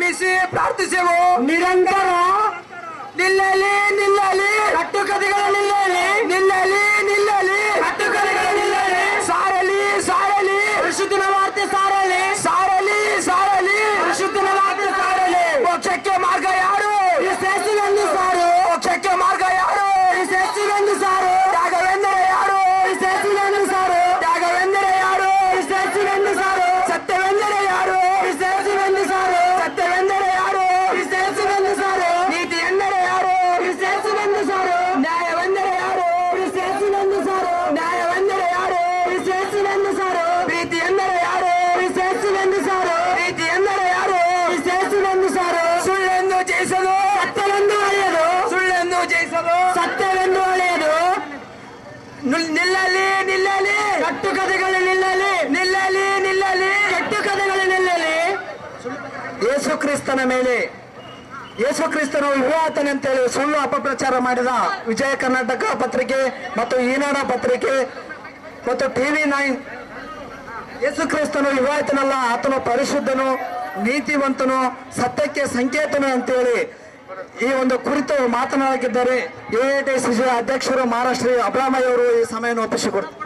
ನಮಿಸಿ ಪ್ರಾರ್ಥಿಸೆವು. ನಿರಂತರ ನಿಲ್ಲಲಿ ನಿಲ್ಲಲಿ ಕಟ್ಟುಕತೆಗಳ ನಿಲ್ಲಲಿ ನಿಲ್ಲಲಿ ನಿಲ್ಲಲಿ ಕಟ್ಟುಕತೆಗಳ ನಿಲ್ಲಲಿ ಸಾರಲಿ ಸಾರಲಿ ಪರಿಶುದ್ಧನ ವಾರ್ತೆ ಸಾರಲಿ ಸಾರಲಿ ಸಾರಲಿ ಪರಿಶುದ್ಧನ ವಾರ್ತೆ ಸಾರಲಿ ಮೋಕ್ಷಕ್ಕೆ ಮಾರ್ಗ ಯಾರು? ಶ್ರೇಷ್ಠವೆಂದು ಸಾರು ಮೋಕ್ಷಕ್ಕೆ ಮಾರ್ಗ ಯಾರು? ಶ್ರೇಷ್ಠವೆಂದು ಸಾರು ತ್ಯಾಗವೆಂದರೆ ಯಾರು? ಶ್ರೇಷ್ಠವೆಂದು ಸಾರು ತ್ಯಾಗವೆಂದರೆ ಯಾರು? ಶ್ರೇಷ್ಠವೆಂದು ಸಾರು ಸತ್ಯವೆಂದರೆ ಯಾರು? ಶ್ರೇಷ್ಠವೆಂದು ಸಾರು ಸತ್ಯವೆಂದರೆ ಯಾರು? ಶ್ರೇಷ್ಠವೆಂದು ಸಾರು ನೀತಿ ಎಂದರೆ ಯಾರು? ಶ್ರೇಷ್ಠವೆಂದು ಸಾರು ನ್ಯಾಯವೆಂದರೆ ಯಾರು? ಶ್ರೇಷ್ಠವೆಂದು ಸಾರು ನ್ಯಾಯವೆಂದರೆ ಯಾರು? ಶ್ರೇಷ್ಠವೆಂದು ಸಾರು ಪ್ರೀತಿ ಎಂದರೆ ಯಾರು? ಶ್ರೇಷ್ಠವೆಂದು ಸಾರು ಪ್ರೀತಿ ಎಂದರೆ ಯಾರು? ಶ್ರೇಷ್ಠವೆಂದು ಸಾರು ಸುಳ್ಳೆಂದು ಜಯಿಸಲು ಸತ್ಯವೆಂದು ಒಳ್ಳೆಯದು ಸುಳ್ಳೆಂದು ಜಯಿಸಲು ಸತ್ಯವೆಂದು ಒಳ್ಳೆಯದು ನಿಲ್ಲಲಿ ನಿಲ್ಲಲಿ ಕಟ್ಟುಕತೆಗಳು ನಿಲ್ಲಲಿ ನಿಲ್ಲಲಿ ನಿಲ್ಲಲಿ ಕಟ್ಟುಕತೆಗಳು ನಿಲ್ಲಲಿ ಯೇಸು ಕ್ರಿಸ್ತನ ಮೇಲೆ ಯೇಸು ಕ್ರಿಸ್ತನು ವಿವಾಹತನಂತೇಳಿ ಸುಳ್ಳು ಅಪಪ್ರಚಾರ ಮಾಡಿದ ವಿಜಯ ಕರ್ನಾಟಕ ಪತ್ರಿಕೆ ಮತ್ತು ಈನಾಡ ಪತ್ರಿಕೆ ಮತ್ತು TV9 ಯೇಸು ಕ್ರಿಸ್ತನು ವಿವಾಹಿತನಲ್ಲ, ಆತನು ಪರಿಶುದ್ಧನು, ನೀತಿವಂತನು, ಸತ್ಯಕ್ಕೆ ಸಂಕೇತನು ಅಂತೇಳಿ ಈ ಒಂದು ಕುರಿತು ಮಾತನಾಡಿದ್ದಾರೆ. AITCC ಅಧ್ಯಕ್ಷರು ಮಹಾರಾಷ್ಟ್ರ ಅಬ್ರಾಮಯ್ಯ ಅವರು ಈ ಸಮಯವನ್ನು ಒಪ್ಪಿಸಿಕೊಡ್ತಾರೆ.